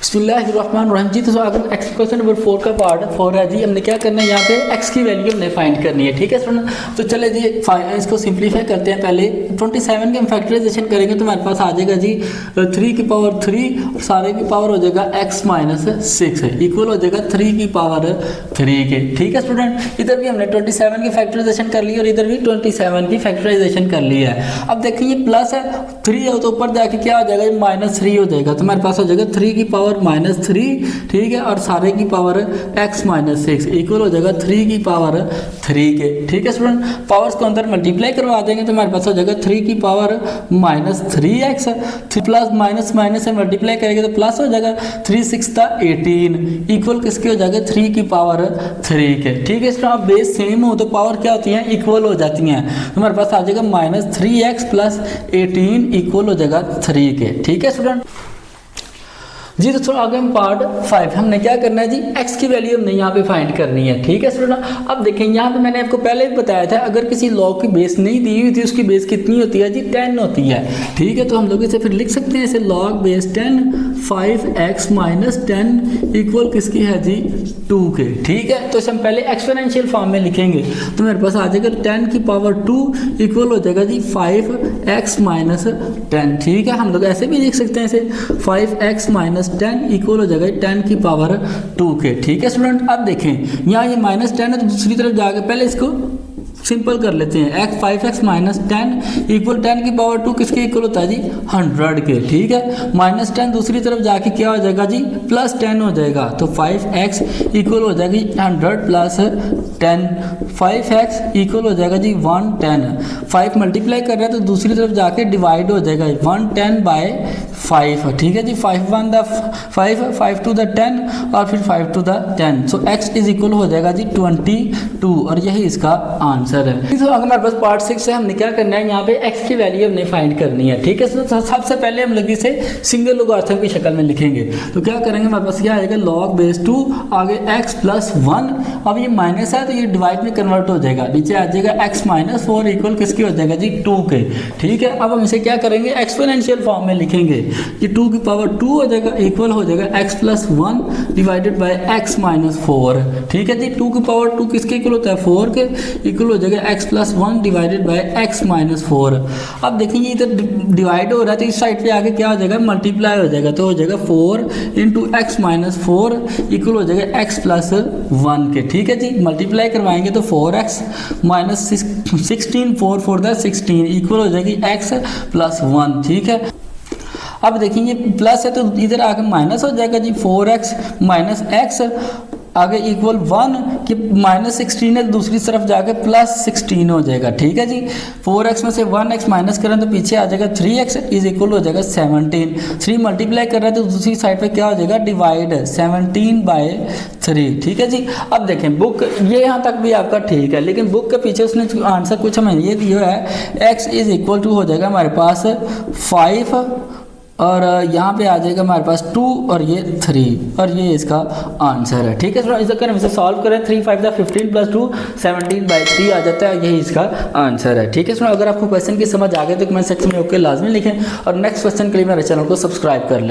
बिस्मिल्लाहिर्रहमानिर्रहीम जी। तो अगर एक्स क्वेश्चन नंबर 4 का पार्ट 4 है जी, हमने क्या करना है यहाँ पे एक्स की वैल्यू हमने फाइंड करनी है। ठीक है स्टूडेंट, तो चले जी इसको सिंप्लीफाई करते हैं। पहले 27 के हम फैक्टराइजेशन करेंगे तो हमारे पास आ जाएगा जी 3 की पावर 3 और सारे की पावर हो जाएगा x माइनस 6 इक्वल हो जाएगा 3 की पावर 3 के। ठीक है स्टूडेंट, इधर भी हमने 27 की फैक्टराइजेशन कर ली और इधर भी 27 की फैक्टराइजेशन कर ली है। अब देखिए ये प्लस है 3 है तो ऊपर जाके क्या हो जाएगा, माइनस 3 हो जाएगा। तो हमारे पास हो जाएगा 3 की पावर माइनस 3, ठीक है, और सारे की पावर x माइनस 6 इक्वल हो जाएगा 3 की पावर 3 के। ठीक है स्टूडेंट, पावर्स को अंदर मल्टीप्लाई करवा देंगे तो हमारे पास हो जाएगा 3 की power minus 3x plus minus minus से मल्टीप्लाई करेंगे तो प्लस हो जाएगा 3 6 18 इक्वल किसके हो जाएगा 3 की पावर 3 के। ठीक है स्टूडेंट, अब बेस सेम हो तो पावर क्या होती है, इक्वल हो जाती हैं। तो हमारे पास आ जाएगा माइनस 3x प्लस 18 इक्वल हो जाएगा 3 के। ठीक है स्टूडेंट जी, तो थोड़ा आगे हम पार्ट 5 हमने क्या करना है जी, x की वैल्यू हमने यहाँ पे फाइंड करनी है। ठीक है स्टूडेंट, अब देखें यहाँ पे मैंने आपको पहले भी बताया था अगर किसी लॉग की बेस नहीं दी हुई थी उसकी बेस कितनी होती है जी, 10 होती है। ठीक है, तो हम लोग इसे फिर लिख सकते हैं इसे log base 10 5x minus 10 equal किसकी है जी 2 के। ठीक है, तो इसे हम पहले एक्सपोनेंशियल फॉर्म में लिखेंगे तो मेरे पास आ जाएगा 10 की पावर 2 इक्वल हो जाएगा जी 5x माइनस 10। ठीक है, हम लोग ऐसे भी लिख सकते हैं इसे 5x माइनस 10 इक्वल हो जाएगा 10 की पावर 2 के। ठीक है स्टूडेंट, अब देखें यहाँ ये माइनस 10 है तो दूसरी तरफ जाके पहले इसको सिंपल कर लेते हैं। 5x माइनस 10 इक्वल 10 की पावर 2 किसके इक्वल होता है जी 100 के। ठीक है, माइनस 10 दूसरी तरफ जाके क्या हो जाएगा जी प्लस 10 हो जाएगा तो 5x इक्वल हो जाएगी 100 प्लस 10 5x इक्वल हो जाएगा जी 110। 5 मल्टीप्लाई कर रहे हैं तो दूसरी तरफ जाके डिवाइड हो जाएगा 110 बाय 5। ठीक है जी, 5 1 द 5 5 टू द 10 और फिर 5 to the 10 so x is equal हो जाएगा जी 22 और यही इसका आंसर है। तो अगर हमारे पास पार्ट 6 से हमने क्या करना है, यहाँ पे x की वैल्यू हमने फाइंड करनी है। ठीक है, तो सबसे पहले हम लोग इसे सिंगल लोगारिथम की शक्ल में लिखेंगे तो क्या करेंगे, हमारे पास क्या आएगा लॉग बेस 2 आगे x प्लस 1। अब ये माइनस है तो ये डिवाइड में कन्वर्ट हो जाएगा, नीचे आ जाएगा x माइनस 4 इक्वल किसकी हो जाएगा जी 2 के। ठीक है, अब हम इसे क्या करेंगे एक्सपोनेंशियल फॉर्म में लिखेंगे कि 2 की पावर 2 हो जाएगा इक्वल हो जाएगा x plus 1 divided by x minus 4। ठीक है जी, 2 की पावर 2 किसके इक्वल होता है 4 के इक्वल हो जाएगा x plus 1 divided by x minus 4। अब देखेंगे इधर डिवाइड हो रहा है तो इस साइड पे आगे क्या हो जाएगा मल्टीप्लाई हो जाएगा तो हो जाएगा 4 इंटू एक्स माइनस 4 इक्वल हो जाएगा x प्लस 1 के। ठीक है जी, मल्टीप्लाई करवाएंगे तो 4x माइनस 16 4 4 द 16 इक्वल हो जाएगी x प्लस 1। ठीक है, अब देखिए ये प्लस है तो इधर आके माइनस हो जाएगा जी 4x माइनस x आगे इक्वल 1 कि माइनस 16 है दूसरी तरफ जाके प्लस 16 हो जाएगा। ठीक है जी, 4x में से 1x माइनस करें तो पीछे आ जाएगा 3x इज इक्वल हो जाएगा 17। 3 मल्टीप्लाई कर रहे हैं तो दूसरी साइड पे क्या हो जाएगा डिवाइड 17 बाय 3। ठीक है जी, अब देखें बुक ये यहाँ तक भी आपका ठीक है, लेकिन बुक के पीछे उसने आंसर कुछ हमें ये दिया है x इज इक्वल टू हो जाएगा हमारे पास 5 और यहाँ पे आ जाएगा हमारे पास 2 और ये 3 और ये इसका आंसर है। ठीक है, थोड़ा इसे हम इसे सॉल्व करें 3 5 द 15 प्लस 2 17 बाई 3 आ जाता है, यही इसका आंसर है। ठीक है, अगर आपको क्वेश्चन की समझ आ गई तो कमेंट सेक्शन में ओके लाजमी लिखें और नेक्स्ट क्वेश्चन के लिए मेरे चैनल को सब्सक्राइब कर लें।